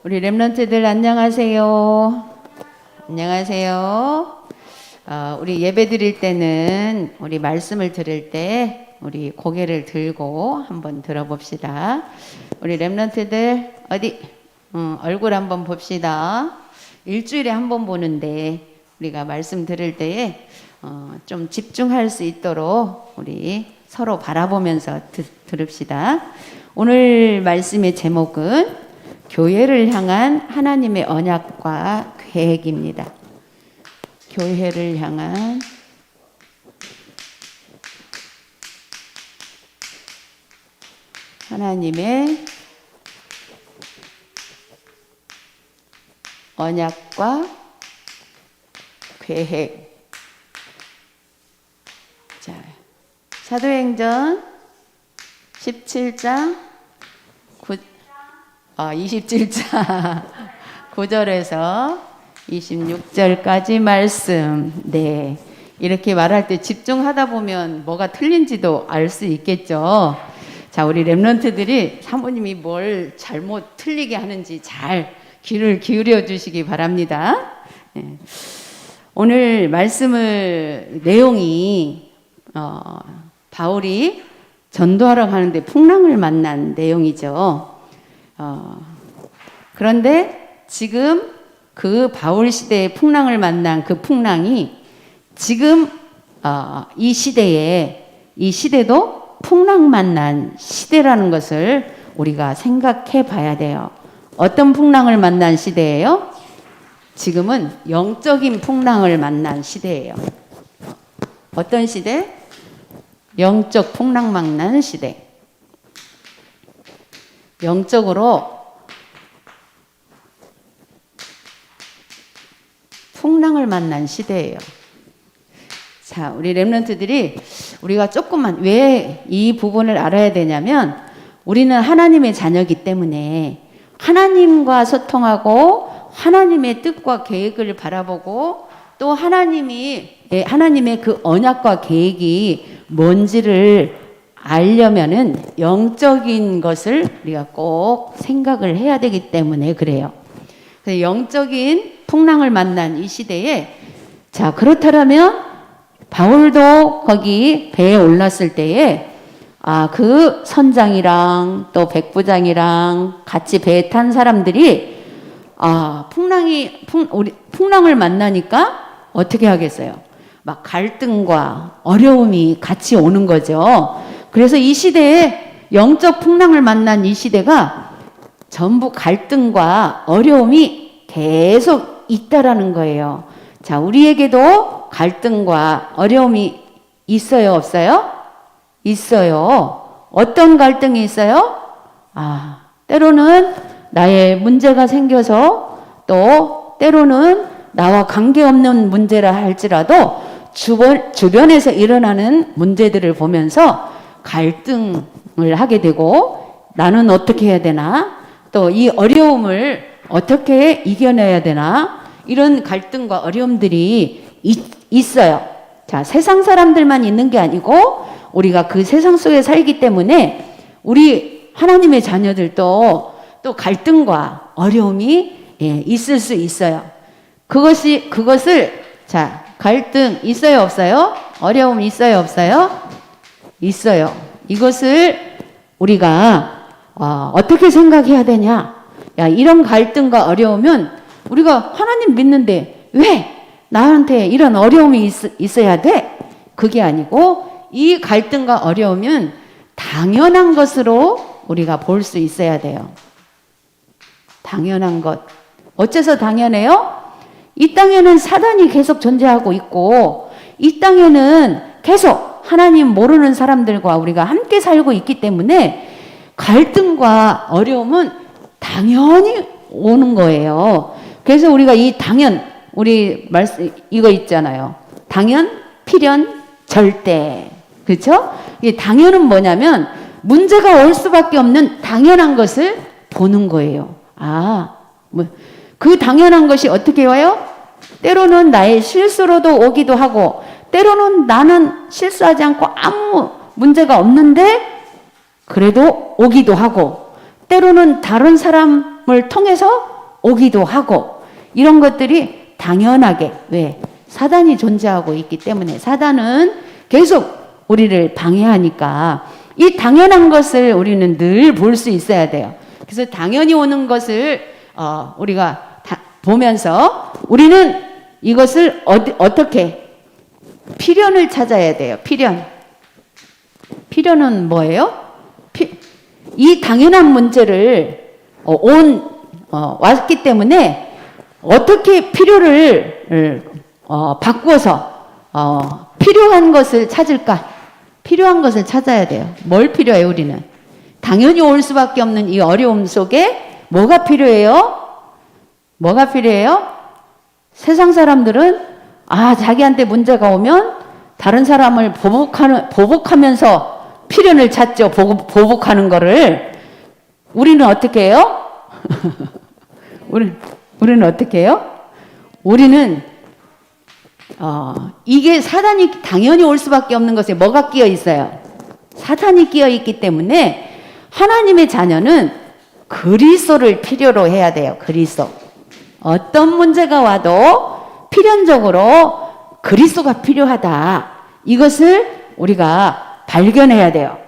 우리 렘넌트들 안녕하세요. 안녕하세요. 우리 예배 드릴 때는 우리 말씀을 들을 때 우리 고개를 들고 한번 들어봅시다. 우리 렘넌트들 어디 얼굴 한번 봅시다. 일주일에 한 번 보는데 우리가 말씀 들을 때에 좀 집중할 수 있도록 우리 서로 바라보면서 들읍시다. 오늘 말씀의 제목은 교회를 향한 하나님의 언약과 계획입니다. 교회를 향한 하나님의 언약과 계획. 자, 사도행전 17장 27장 9절에서 26절까지 말씀. 네, 이렇게 말할 때 집중하다 보면 뭐가 틀린지도 알 수 있겠죠. 자, 우리 렘넌트들이 사모님이 뭘 잘못 틀리게 하는지 잘 귀를 기울여 주시기 바랍니다. 네. 오늘 말씀을 내용이 바울이 전도하러 가는데 풍랑을 만난 내용이죠. 그런데 지금 그 바울 시대의 풍랑을 만난 그 풍랑이 지금 이 시대도 풍랑 만난 시대라는 것을 우리가 생각해 봐야 돼요. 어떤 풍랑을 만난 시대예요? 지금은 영적인 풍랑을 만난 시대예요. 어떤 시대? 영적 풍랑 만난 시대. 영적으로 풍랑을 만난 시대예요. 자, 우리 렘넌트들이 우리가 조금만 왜 이 부분을 알아야 되냐면 우리는 하나님의 자녀이기 때문에 하나님과 소통하고 하나님의 뜻과 계획을 바라보고 또 하나님의 그 언약과 계획이 뭔지를 알려면은 영적인 것을 우리가 꼭 생각을 해야 되기 때문에 그래요. 그래서 영적인 풍랑을 만난 이 시대에 자, 그렇다면 바울도 거기 배에 올랐을 때에 그 선장이랑 또 백부장이랑 같이 배에 탄 사람들이 풍랑을 만나니까 어떻게 하겠어요? 막 갈등과 어려움이 같이 오는 거죠. 그래서 이 시대에 영적 풍랑을 만난 이 시대가 전부 갈등과 어려움이 계속 있다라는 거예요. 자, 우리에게도 갈등과 어려움이 있어요, 없어요? 있어요. 어떤 갈등이 있어요? 때로는 나의 문제가 생겨서 또 때로는 나와 관계없는 문제라 할지라도 주변에서 일어나는 문제들을 보면서 갈등을 하게 되고 나는 어떻게 해야 되나? 또 이 어려움을 어떻게 이겨내야 되나? 이런 갈등과 어려움들이 있어요. 자, 세상 사람들만 있는 게 아니고 우리가 그 세상 속에 살기 때문에 우리 하나님의 자녀들도 또 갈등과 어려움이 있을 수 있어요. 그것을 자, 갈등 있어요, 없어요? 어려움 있어요, 없어요? 있어요. 이것을 우리가 어떻게 생각해야 되냐? 야, 이런 갈등과 어려우면 우리가 하나님 믿는데 왜 나한테 이런 어려움이 있어야 돼? 그게 아니고 이 갈등과 어려움은 당연한 것으로 우리가 볼 수 있어야 돼요. 당연한 것. 어째서 당연해요? 이 땅에는 사단이 계속 존재하고 있고 이 땅에는 계속 하나님 모르는 사람들과 우리가 함께 살고 있기 때문에 갈등과 어려움은 당연히 오는 거예요. 그래서 우리가 우리 말씀 이거 있잖아요. 당연, 필연, 절대. 그렇죠? 이 당연은 뭐냐면 문제가 올 수밖에 없는 당연한 것을 보는 거예요. 그 당연한 것이 어떻게 와요? 때로는 나의 실수로도 오기도 하고 때로는 나는 실수하지 않고 아무 문제가 없는데 그래도 오기도 하고 때로는 다른 사람을 통해서 오기도 하고 이런 것들이 당연하게 왜 사단이 존재하고 있기 때문에 사단은 계속 우리를 방해하니까 이 당연한 것을 우리는 늘 볼 수 있어야 돼요. 그래서 당연히 오는 것을 우리가 보면서 우리는 이것을 어떻게 필연을 찾아야 돼요. 필연은 뭐예요? 이 당연한 문제를 왔기 때문에 어떻게 필요를 바꾸어서 필요한 것을 찾을까? 필요한 것을 찾아야 돼요. 뭘 필요해요, 우리는? 당연히 올 수밖에 없는 이 어려움 속에 뭐가 필요해요? 뭐가 필요해요? 세상 사람들은 자기한테 문제가 오면 다른 사람을 보복하면서 필연을 찾죠. 보복하는 거를. 우리는 어떻게 해요? 우리는 어떻게 해요? 우리는 이게 사단이 당연히 올 수밖에 없는 것에 뭐가 끼어 있어요? 사탄이 끼어 있기 때문에 하나님의 자녀는 그리스도를 필요로 해야 돼요. 그리스도. 어떤 문제가 와도 필연적으로 그리스도가 필요하다. 이것을 우리가 발견해야 돼요.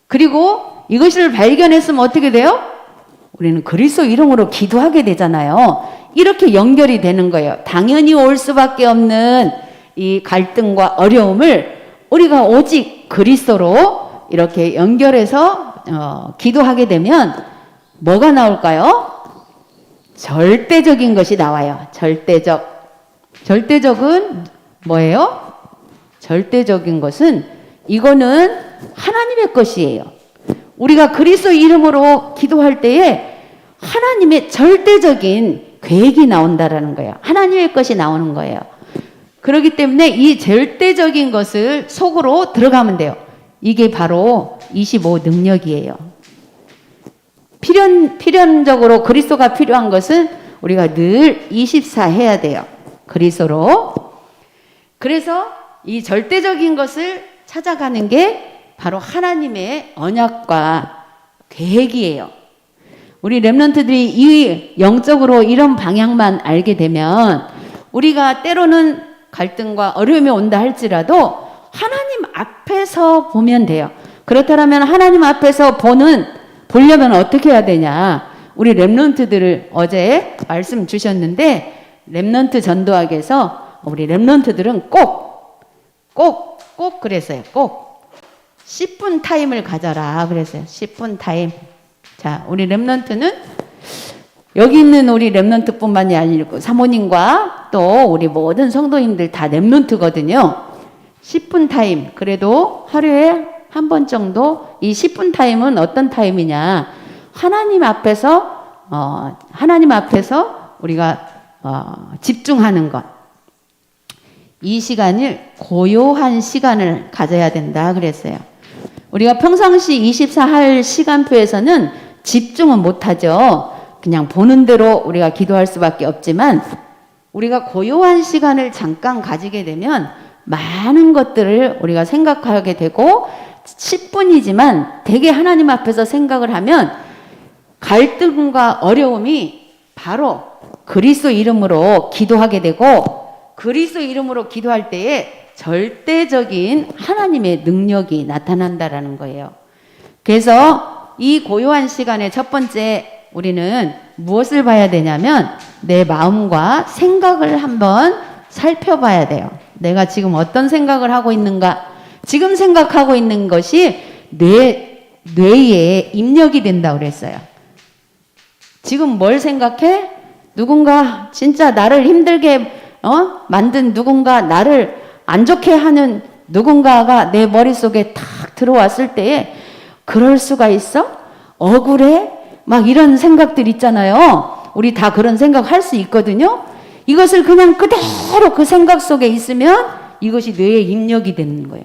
그리고 이것을 발견했으면 어떻게 돼요? 우리는 그리스도 이름으로 기도하게 되잖아요. 이렇게 연결이 되는 거예요. 당연히 올 수밖에 없는 이 갈등과 어려움을 우리가 오직 그리스도로 이렇게 연결해서 기도하게 되면 뭐가 나올까요? 절대적인 것이 나와요. 절대적은 뭐예요? 절대적인 것은 이거는 하나님의 것이에요. 우리가 그리스도 이름으로 기도할 때에 하나님의 절대적인 계획이 나온다라는 거예요. 하나님의 것이 나오는 거예요. 그렇기 때문에 이 절대적인 것을 속으로 들어가면 돼요. 이게 바로 25 능력이에요. 필연적으로 그리스도가 필요한 것은 우리가 늘 24 해야 돼요. 그리스도로. 그래서 이 절대적인 것을 찾아가는 게 바로 하나님의 언약과 계획이에요. 우리 렘넌트들이 이 영적으로 이런 방향만 알게 되면 우리가 때로는 갈등과 어려움이 온다 할지라도 하나님 앞에서 보면 돼요. 그렇다면 하나님 앞에서 보려면 어떻게 해야 되냐? 우리 렘넌트들을 어제 말씀 주셨는데 렘넌트 전도학에서 우리 렘넌트들은 꼭 그랬어요. 꼭 10분 타임을 가져라 그랬어요. 10분 타임. 자, 우리 렘넌트는 여기 있는 우리 렘넌트뿐만이 아니고 사모님과 또 우리 모든 성도님들 다 렘넌트거든요. 10분 타임. 그래도 하루에 한 번 정도 이 10분 타임은 어떤 타임이냐? 하나님 앞에서 우리가 집중하는 것. 이 시간을 고요한 시간을 가져야 된다 그랬어요. 우리가 평상시 24 할 시간표에서는 집중은 못하죠. 그냥 보는 대로 우리가 기도할 수밖에 없지만 우리가 고요한 시간을 잠깐 가지게 되면 많은 것들을 우리가 생각하게 되고 10분이지만 되게 하나님 앞에서 생각을 하면 갈등과 어려움이 바로 그리스도 이름으로 기도하게 되고 그리스도 이름으로 기도할 때에 절대적인 하나님의 능력이 나타난다라는 거예요. 그래서 이 고요한 시간에 첫 번째 우리는 무엇을 봐야 되냐면 내 마음과 생각을 한번 살펴봐야 돼요. 내가 지금 어떤 생각을 하고 있는가? 지금 생각하고 있는 것이 뇌에 입력이 된다고 그랬어요. 지금 뭘 생각해? 누군가 진짜 나를 힘들게 만든 누군가 나를 안 좋게 하는 누군가가 내 머릿속에 탁 들어왔을 때에 그럴 수가 있어? 억울해? 막 이런 생각들 있잖아요. 우리 다 그런 생각 할 수 있거든요. 이것을 그냥 그대로 그 생각 속에 있으면 이것이 뇌에 입력이 되는 거예요.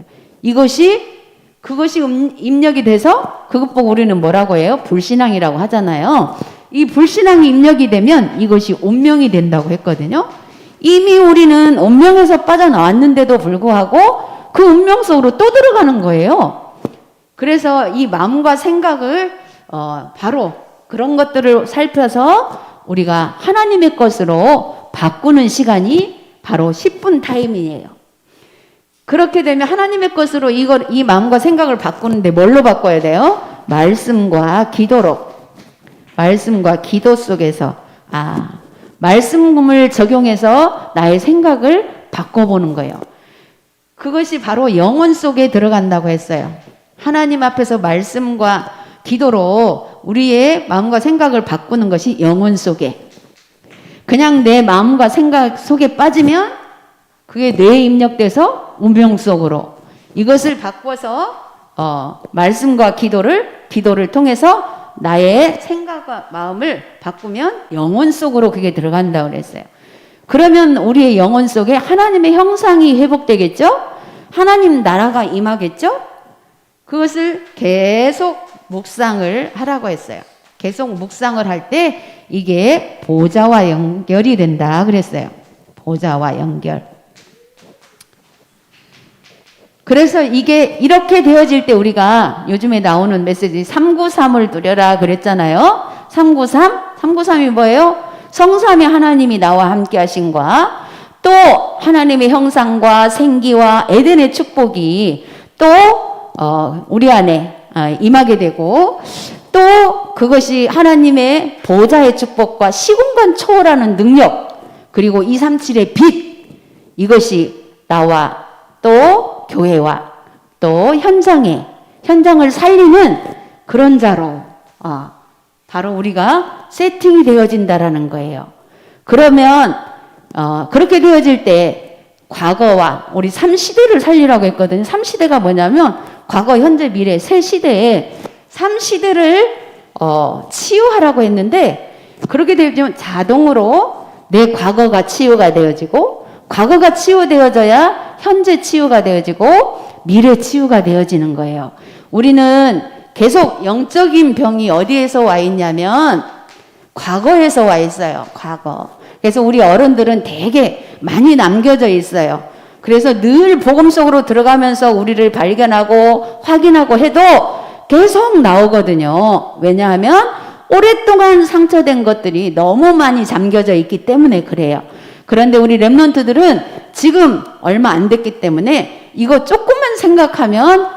그것이 입력이 돼서 그것 보고 우리는 뭐라고 해요? 불신앙이라고 하잖아요. 이 불신앙이 입력이 되면 이것이 운명이 된다고 했거든요. 이미 우리는 운명에서 빠져나왔는데도 불구하고 그 운명 속으로 또 들어가는 거예요. 그래서 이 마음과 생각을 바로 그런 것들을 살펴서 우리가 하나님의 것으로 바꾸는 시간이 바로 10분 타임이에요. 그렇게 되면 하나님의 것으로 이 마음과 생각을 바꾸는데 뭘로 바꿔야 돼요? 말씀과 기도로. 말씀과 기도 속에서 말씀을 적용해서 나의 생각을 바꿔보는 거예요. 그것이 바로 영혼 속에 들어간다고 했어요. 하나님 앞에서 말씀과 기도로 우리의 마음과 생각을 바꾸는 것이 영혼 속에. 그냥 내 마음과 생각 속에 빠지면 그게 뇌에 입력돼서 운명 속으로. 이것을 바꿔서 말씀과 기도를 통해서 나의 생각과 마음을 바꾸면 영혼 속으로 그게 들어간다고 그랬어요. 그러면 우리의 영혼 속에 하나님의 형상이 회복되겠죠? 하나님 나라가 임하겠죠? 그것을 계속 묵상을 하라고 했어요. 계속 묵상을 할 때 이게 보좌와 연결이 된다 그랬어요. 보좌와 연결. 그래서 이게 이렇게 되어질 때 우리가 요즘에 나오는 메시지 393을 누려라 그랬잖아요. 393이 뭐예요? 성삼위 하나님이 나와 함께 하신과 또 하나님의 형상과 생기와 에덴의 축복이 또 우리 안에 임하게 되고 또 그것이 하나님의 보좌의 축복과 시공간 초월하는 능력 그리고 237의 빛 이것이 나와 또 교회와 또 현장을 살리는 그런 자로 바로 우리가 세팅이 되어진다라는 거예요. 그러면 그렇게 되어질 때 과거와 우리 3시대를 살리라고 했거든요. 3시대가 뭐냐면 과거, 현재, 미래 세 시대에 3시대를 치유하라고 했는데 그렇게 되면 자동으로 내 과거가 치유가 되어지고 과거가 치유되어져야 현재 치유가 되어지고 미래 치유가 되어지는 거예요. 우리는 계속 영적인 병이 어디에서 와 있냐면 과거에서 와 있어요. 과거. 그래서 우리 어른들은 되게 많이 남겨져 있어요. 그래서 늘 복음 속으로 들어가면서 우리를 발견하고 확인하고 해도 계속 나오거든요. 왜냐하면 오랫동안 상처된 것들이 너무 많이 잠겨져 있기 때문에 그래요. 그런데 우리 랩런트들은 지금 얼마 안 됐기 때문에 이거 조금만 생각하면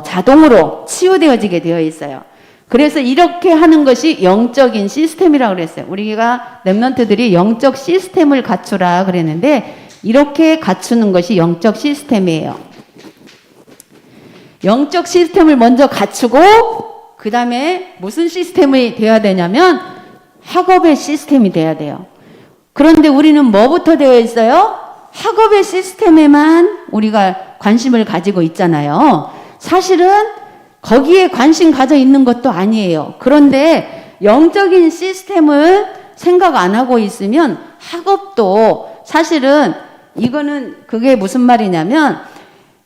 자동으로 치유되어지게 되어 있어요. 그래서 이렇게 하는 것이 영적인 시스템이라고 그랬어요. 우리가 랩런트들이 영적 시스템을 갖추라 그랬는데 이렇게 갖추는 것이 영적 시스템이에요. 영적 시스템을 먼저 갖추고 그 다음에 무슨 시스템이 되어야 되냐면 학업의 시스템이 돼야 돼요. 그런데 우리는 뭐부터 되어 있어요? 학업의 시스템에만 우리가 관심을 가지고 있잖아요. 사실은 거기에 관심 가져 있는 것도 아니에요. 그런데 영적인 시스템을 생각 안 하고 있으면 학업도 사실은 이거는 그게 무슨 말이냐면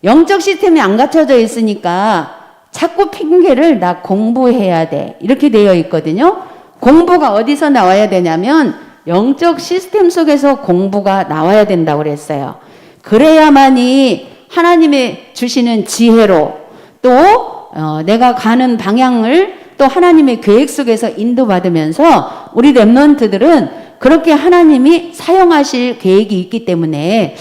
영적 시스템이 안 갖춰져 있으니까 자꾸 핑계를 나 공부해야 돼. 이렇게 되어 있거든요. 공부가 어디서 나와야 되냐면 영적 시스템 속에서 공부가 나와야 된다고 그랬어요. 그래야만이 하나님의 주시는 지혜로 또 내가 가는 방향을 또 하나님의 계획 속에서 인도받으면서 우리 랩런트들은 그렇게 하나님이 사용하실 계획이 있기 때문에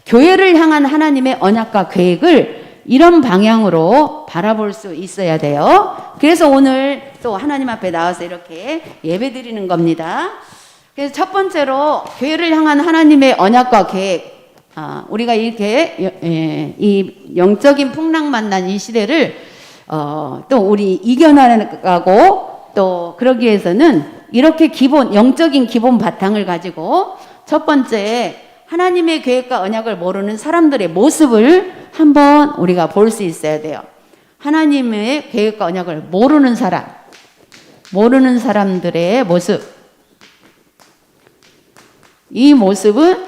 교회를 향한 하나님의 언약과 계획을 이런 방향으로 바라볼 수 있어야 돼요. 그래서 오늘 또 하나님 앞에 나와서 이렇게 예배 드리는 겁니다. 그래서 첫 번째로 교회를 향한 하나님의 언약과 계획, 우리가 이렇게 이 영적인 풍랑 만난 이 시대를 또 우리 이겨나가고 또 그러기 위해서는 이렇게 영적인 기본 바탕을 가지고 첫 번째 하나님의 계획과 언약을 모르는 사람들의 모습을 한번 우리가 볼 수 있어야 돼요. 하나님의 계획과 언약을 모르는 사람들의 모습. 이 모습은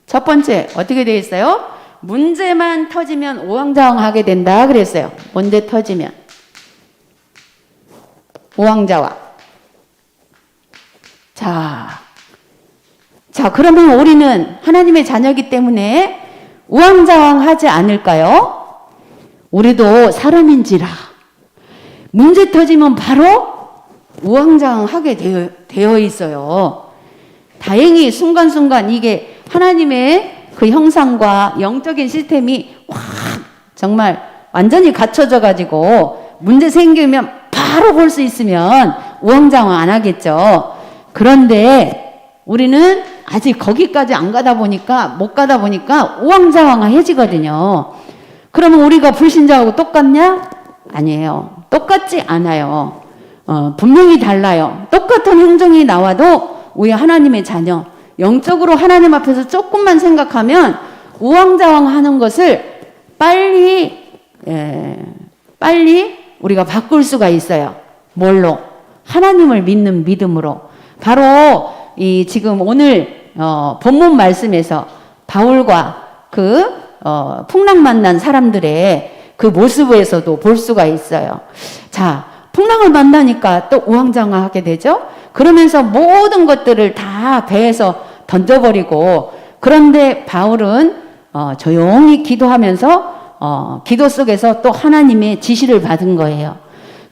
첫 번째 어떻게 되어 있어요? 문제만 터지면 우왕좌왕하게 된다 그랬어요. 문제 터지면 우왕좌왕. 자 그러면 우리는 하나님의 자녀이기 때문에 우왕좌왕하지 않을까요? 우리도 사람인지라 문제 터지면 바로 우왕좌왕하게 되어 있어요. 다행히 순간순간 이게 하나님의 그 형상과 영적인 시스템이 확 정말 완전히 갖춰져 가지고 문제 생기면 바로 볼 수 있으면 우왕좌왕 안 하겠죠. 그런데 우리는 아직 거기까지 안 가다 보니까 못 가다 보니까 우왕좌왕해지거든요. 그러면 우리가 불신자하고 똑같냐? 아니에요. 똑같지 않아요. 분명히 달라요. 똑같은 행정이 나와도 우리 하나님의 자녀, 영적으로 하나님 앞에서 조금만 생각하면 우왕좌왕하는 것을 빨리 우리가 바꿀 수가 있어요. 뭘로? 하나님을 믿는 믿음으로. 바로 이 지금 오늘 본문 말씀에서 바울과 그 풍랑 만난 사람들의 그 모습에서도 볼 수가 있어요. 자, 풍랑을 만나니까 또 우왕좌왕하게 되죠. 그러면서 모든 것들을 다 배에서 던져버리고, 그런데 바울은 조용히 기도하면서 기도 속에서 또 하나님의 지시를 받은 거예요.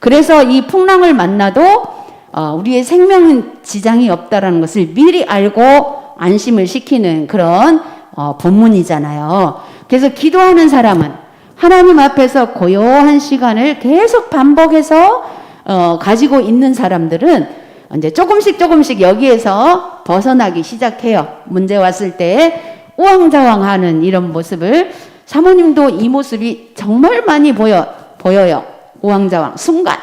그래서 이 풍랑을 만나도 우리의 생명은 지장이 없다라는 것을 미리 알고 안심을 시키는 그런 본문이잖아요. 그래서 기도하는 사람은 하나님 앞에서 고요한 시간을 계속 반복해서 가지고 있는 사람들은 이제 조금씩 여기에서 벗어나기 시작해요. 문제 왔을 때 우왕좌왕하는 이런 모습을, 사모님도 이 모습이 정말 많이 보여요. 우왕좌왕 순간,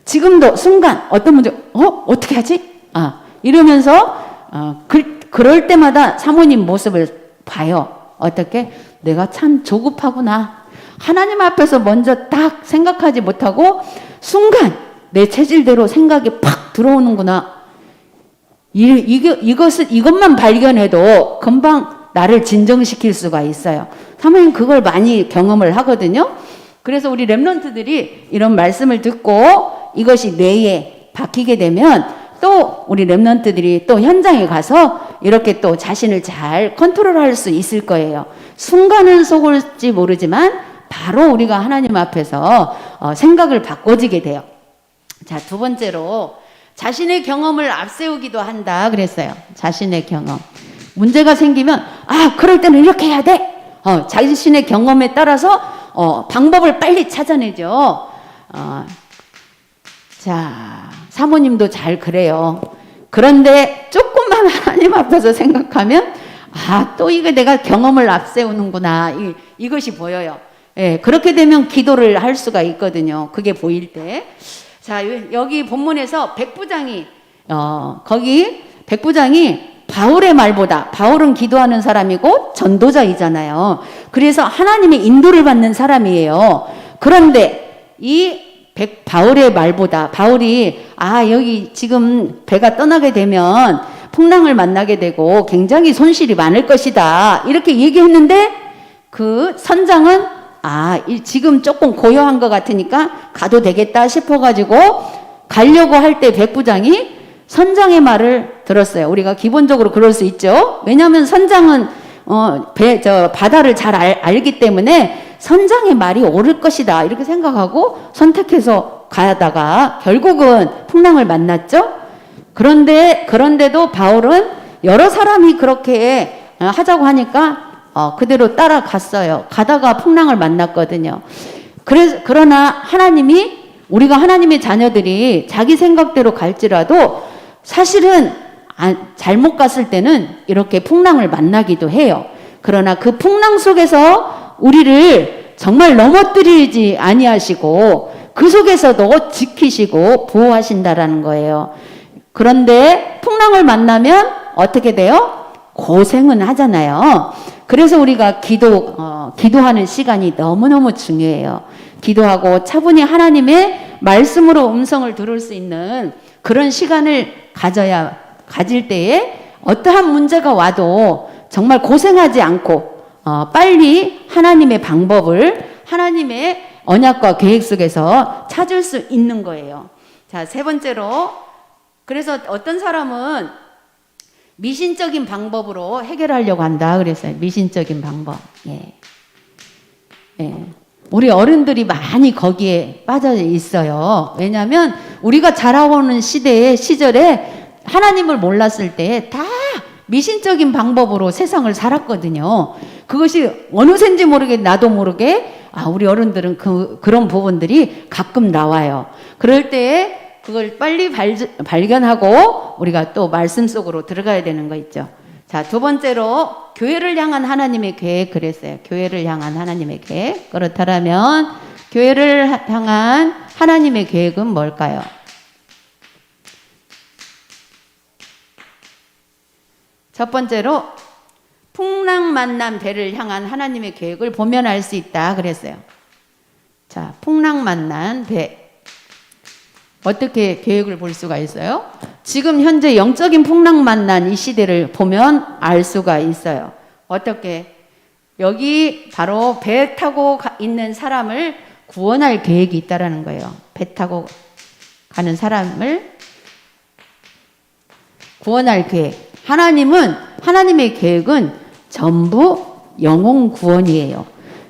지금도 순간 어떤 문제 어떻게 하지? 이러면서 그럴 때마다 사모님 모습을 봐요. 어떻게? 내가 참 조급하구나. 하나님 앞에서 먼저 딱 생각하지 못하고 순간 내 체질대로 생각이 팍 들어오는구나. 이것만 발견해도 금방 나를 진정시킬 수가 있어요. 사모님 그걸 많이 경험을 하거든요. 그래서 우리 랩런트들이 이런 말씀을 듣고 이것이 뇌에 박히게 되면 또 우리 랩런트들이 또 현장에 가서 이렇게 또 자신을 잘 컨트롤할 수 있을 거예요. 순간은 속을지 모르지만 바로 우리가 하나님 앞에서 생각을 바꿔지게 돼요. 자, 두 번째로 자신의 경험을 앞세우기도 한다 그랬어요. 자신의 경험. 문제가 생기면 그럴 때는 이렇게 해야 돼. 자신의 경험에 따라서 방법을 빨리 찾아내죠. 자, 사모님도 잘 그래요. 그런데 조금만 하나님 앞에서 생각하면 또 이게 내가 경험을 앞세우는구나. 이것이 보여요. 예, 그렇게 되면 기도를 할 수가 있거든요. 그게 보일 때. 자, 여기 본문에서 백부장이 바울의 말보다, 바울은 기도하는 사람이고 전도자이잖아요. 그래서 하나님의 인도를 받는 사람이에요. 그런데 이 바울의 말보다, 바울이 여기 지금 배가 떠나게 되면 풍랑을 만나게 되고 굉장히 손실이 많을 것이다, 이렇게 얘기했는데 그 선장은 지금 조금 고요한 것 같으니까 가도 되겠다 싶어가지고 가려고 할 때 백부장이 선장의 말을 들었어요. 우리가 기본적으로 그럴 수 있죠. 왜냐하면 선장은 바다를 잘 알기 때문에 선장의 말이 옳을 것이다 이렇게 생각하고 선택해서 가다가 결국은 풍랑을 만났죠. 그런데도 바울은 여러 사람이 그렇게 하자고 하니까 그대로 따라갔어요. 가다가 풍랑을 만났거든요. 그러나 우리가 하나님의 자녀들이 자기 생각대로 갈지라도 사실은 잘못 갔을 때는 이렇게 풍랑을 만나기도 해요. 그러나 그 풍랑 속에서 우리를 정말 넘어뜨리지 아니하시고 그 속에서도 지키시고 보호하신다라는 거예요. 그런데 풍랑을 만나면 어떻게 돼요? 고생은 하잖아요. 그래서 우리가 기도하는 시간이 너무너무 중요해요. 기도하고 차분히 하나님의 말씀으로 음성을 들을 수 있는 그런 시간을 가질 때에 어떠한 문제가 와도 정말 고생하지 않고 빨리 하나님의 방법을, 하나님의 언약과 계획 속에서 찾을 수 있는 거예요. 자, 세 번째로, 그래서 어떤 사람은 미신적인 방법으로 해결하려고 한다 그랬어요. 미신적인 방법. 예. 우리 어른들이 많이 거기에 빠져 있어요. 왜냐하면 우리가 자라오는 시절에 하나님을 몰랐을 때 다 미신적인 방법으로 세상을 살았거든요. 그것이 어느샌지 모르게 나도 모르게 우리 어른들은 그런 부분들이 가끔 나와요. 그럴 때에 그걸 빨리 발견하고 우리가 또 말씀 속으로 들어가야 되는 거 있죠. 자, 두 번째로 교회를 향한 하나님의 계획 그랬어요. 교회를 향한 하나님의 계획. 그렇다면 교회를 향한 하나님의 계획은 뭘까요? 첫 번째로 풍랑만난 배를 향한 하나님의 계획을 보면 알 수 있다 그랬어요. 자, 풍랑만난 배. 어떻게 계획을 볼 수가 있어요? 지금 현재 영적인 풍랑만난 이 시대를 보면 알 수가 있어요. 어떻게? 여기 바로 배 타고 있는 사람을 구원할 계획이 있다라는 거예요. 배 타고 가는 사람을 구원할 계획. 하나님의 계획은 전부 영혼 구원이에요.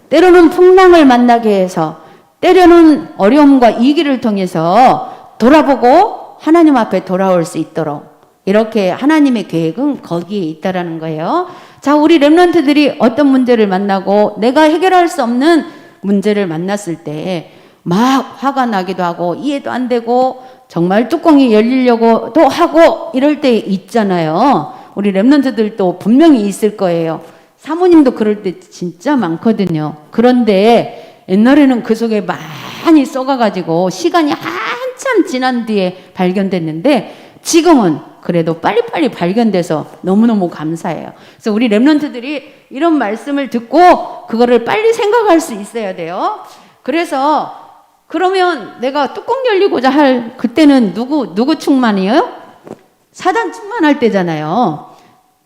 때로는 풍랑을 만나게 해서, 때로는 어려움과 위기를 통해서 돌아보고 하나님 앞에 돌아올 수 있도록 이렇게 하나님의 계획은 거기에 있다라는 거예요. 자, 우리 렘넌트들이 어떤 문제를 만나고 내가 해결할 수 없는 문제를 만났을 때 막 화가 나기도 하고 이해도 안 되고 정말 뚜껑이 열리려고도 하고 이럴 때 있잖아요. 우리 렘넌트들도 분명히 있을 거예요. 사모님도 그럴 때 진짜 많거든요. 그런데 옛날에는 그 속에 많이 썩어가지고 시간이 한참 지난 뒤에 발견됐는데 지금은 그래도 빨리빨리 발견돼서 너무너무 감사해요. 그래서 우리 렘넌트들이 이런 말씀을 듣고 그거를 빨리 생각할 수 있어야 돼요. 그래서 그러면 내가 뚜껑 열리고자 할 그때는 누구 충만이에요? 사단 충만할 때잖아요.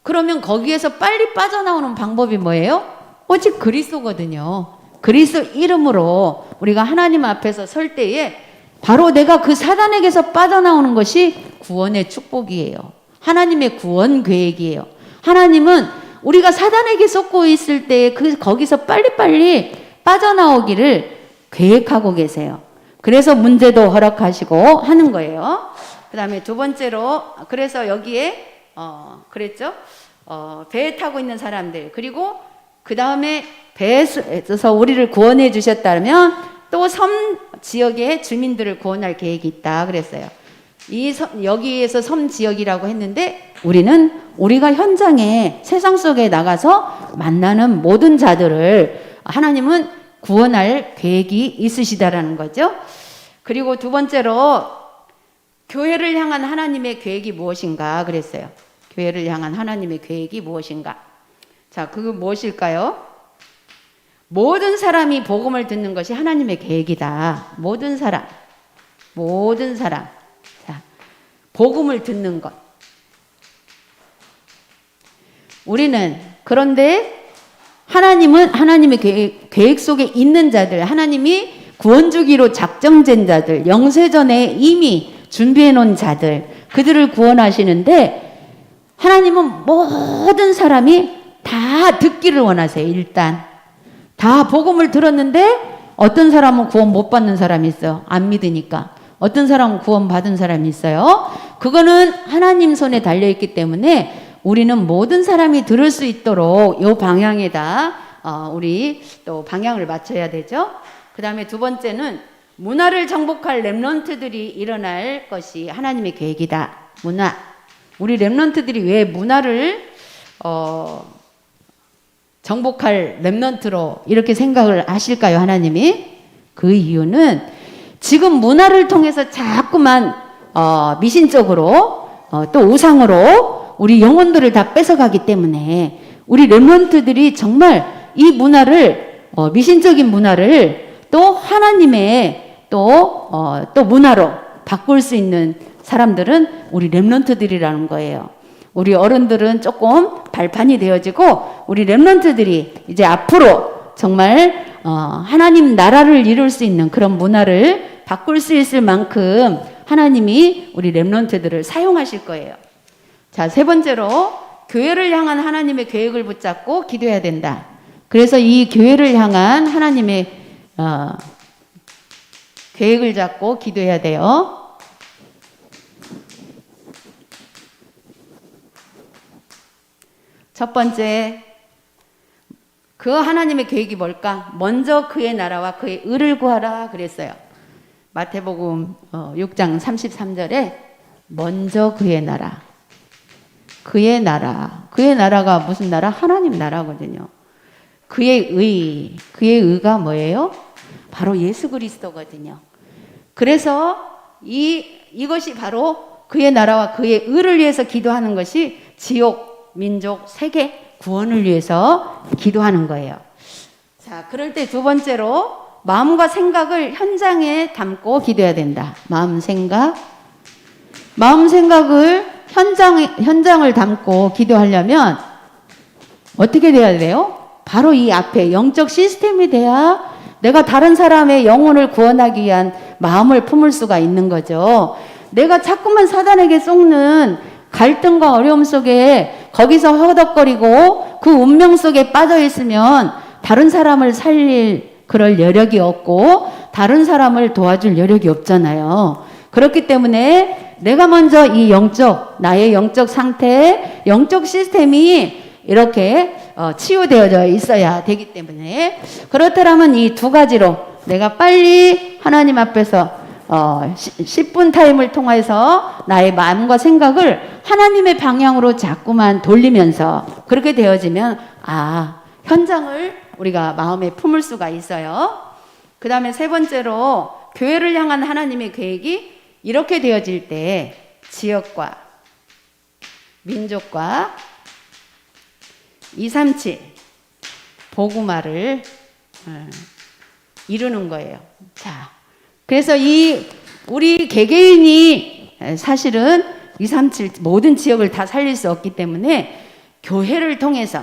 그러면 거기에서 빨리 빠져나오는 방법이 뭐예요? 오직 그리스도거든요. 그리스도 이름으로 우리가 하나님 앞에서 설 때에 바로 내가 그 사단에게서 빠져나오는 것이 구원의 축복이에요. 하나님의 구원 계획이에요. 하나님은 우리가 사단에게 쏟고 있을 때 거기서 빨리빨리 빠져나오기를 계획하고 계세요. 그래서 문제도 허락하시고 하는 거예요. 그 다음에 두 번째로, 그래서 여기에 그랬죠? 배에 타고 있는 사람들, 그리고 그 다음에 배에서 우리를 구원해 주셨다면 또 섬 지역의 주민들을 구원할 계획이 있다 그랬어요. 여기에서 섬 지역이라고 했는데 우리가 현장에 세상 속에 나가서 만나는 모든 자들을 하나님은 구원할 계획이 있으시다라는 거죠. 그리고 두 번째로 교회를 향한 하나님의 계획이 무엇인가 그랬어요. 교회를 향한 하나님의 계획이 무엇인가? 자, 그거 무엇일까요? 모든 사람이 복음을 듣는 것이 하나님의 계획이다. 모든 사람. 자, 복음을 듣는 것. 우리는 그런데 하나님은 하나님의 계획 속에 있는 자들, 하나님이 구원 주기로 작정된 자들, 영세전에 이미 준비해 놓은 자들, 그들을 구원하시는데 하나님은 모든 사람이 다 듣기를 원하세요. 일단 다 복음을 들었는데 어떤 사람은 구원 못 받는 사람이 있어요. 안 믿으니까. 어떤 사람은 구원 받은 사람이 있어요. 그거는 하나님 손에 달려있기 때문에 우리는 모든 사람이 들을 수 있도록 이 방향에다 우리 또 방향을 맞춰야 되죠. 그 다음에 두 번째는 문화를 정복할 렘넌트들이 일어날 것이 하나님의 계획이다. 문화. 우리 렘넌트들이 왜 문화를 정복할 렘넌트로 이렇게 생각을 하실까요? 하나님이? 그 이유는 지금 문화를 통해서 자꾸만 미신적으로 또 우상으로 우리 영혼들을 다 뺏어가기 때문에 우리 렘넌트들이 정말 이 문화를 미신적인 문화를 또 하나님의 또 문화로 바꿀 수 있는 사람들은 우리 렘넌트들이라는 거예요. 우리 어른들은 조금 발판이 되어지고 우리 렘넌트들이 이제 앞으로 정말 하나님 나라를 이룰 수 있는 그런 문화를 바꿀 수 있을 만큼 하나님이 우리 렘넌트들을 사용하실 거예요. 자, 세 번째로 교회를 향한 하나님의 계획을 붙잡고 기도해야 된다. 그래서 이 교회를 향한 하나님의 계획을 잡고 기도해야 돼요. 첫 번째, 그 하나님의 계획이 뭘까? 먼저 그의 나라와 그의 의를 구하라 그랬어요. 마태복음 6장 33절에 먼저 그의 나라. 그의 나라가 무슨 나라? 하나님 나라거든요. 그의 의가 뭐예요? 바로 예수 그리스도거든요. 그래서 이것이 바로 그의 나라와 그의 의를 위해서 기도하는 것이 지옥, 민족, 세계 구원을 위해서 기도하는 거예요. 자, 그럴 때 두 번째로 마음과 생각을 현장에 담고 기도해야 된다. 마음 생각을 현장을 담고 기도하려면 어떻게 돼야 돼요? 바로 이 앞에 영적 시스템이 돼야 내가 다른 사람의 영혼을 구원하기 위한 마음을 품을 수가 있는 거죠. 내가 자꾸만 사단에게 속는 갈등과 어려움 속에 거기서 허덕거리고 그 운명 속에 빠져 있으면 다른 사람을 살릴 그럴 여력이 없고 다른 사람을 도와줄 여력이 없잖아요. 그렇기 때문에 내가 먼저 이 나의 영적 상태, 영적 시스템이 이렇게 치유되어져 있어야 되기 때문에 그렇다면 이 두 가지로 내가 빨리 하나님 앞에서 10분 타임을 통해서 나의 마음과 생각을 하나님의 방향으로 자꾸만 돌리면서 그렇게 되어지면 현장을 우리가 마음에 품을 수가 있어요. 그 다음에 세 번째로 교회를 향한 하나님의 계획이 이렇게 되어질 때 지역과 민족과 237 복음화를 이루는 거예요. 자, 그래서 우리 개개인이 사실은 237 모든 지역을 다 살릴 수 없기 때문에 교회를 통해서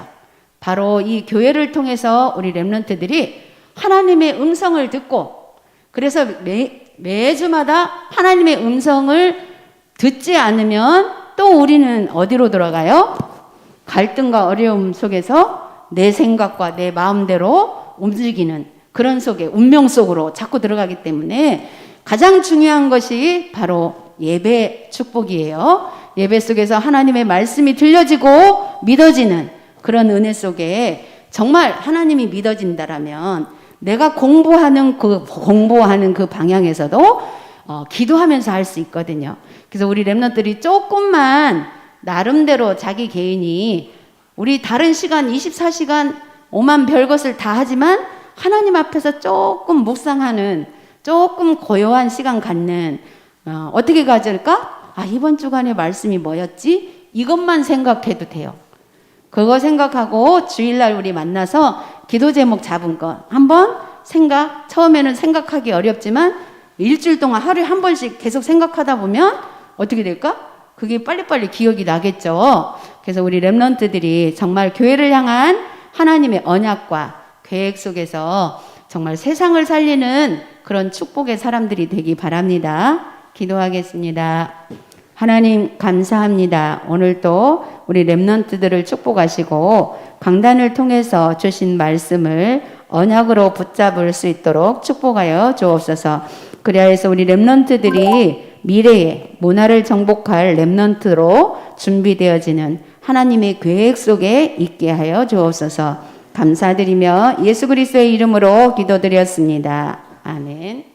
바로 이 교회를 통해서 우리 렘넌트들이 하나님의 음성을 듣고 그래서 매주마다 하나님의 음성을 듣지 않으면 또 우리는 어디로 돌아가요? 갈등과 어려움 속에서 내 생각과 내 마음대로 움직이는 그런 속에 운명 속으로 자꾸 들어가기 때문에 가장 중요한 것이 바로 예배 축복이에요. 예배 속에서 하나님의 말씀이 들려지고 믿어지는 그런 은혜 속에 정말 하나님이 믿어진다라면 내가 공부하는 그 방향에서도 기도하면서 할 수 있거든요. 그래서 우리 렘넌트들이 조금만 나름대로 자기 개인이 우리 다른 시간 24시간 오만 별것을 다 하지만 하나님 앞에서 조금 묵상하는 조금 고요한 시간 갖는 어떻게 가질까? 이번 주간의 말씀이 뭐였지? 이것만 생각해도 돼요. 그거 생각하고 주일날 우리 만나서 기도 제목 잡은 거 한번 처음에는 생각하기 어렵지만 일주일 동안 하루에 한 번씩 계속 생각하다 보면 어떻게 될까? 그게 빨리빨리 기억이 나겠죠. 그래서 우리 렘넌트들이 정말 교회를 향한 하나님의 언약과 계획 속에서 정말 세상을 살리는 그런 축복의 사람들이 되기 바랍니다. 기도하겠습니다. 하나님 감사합니다. 오늘도 우리 렘넌트들을 축복하시고 강단을 통해서 주신 말씀을 언약으로 붙잡을 수 있도록 축복하여 주옵소서. 그래야 해서 우리 렘넌트들이 미래에 문화를 정복할 렘넌트로 준비되어지는 하나님의 계획 속에 있게 하여 주옵소서. 감사드리며 예수 그리스도의 이름으로 기도드렸습니다. 아멘.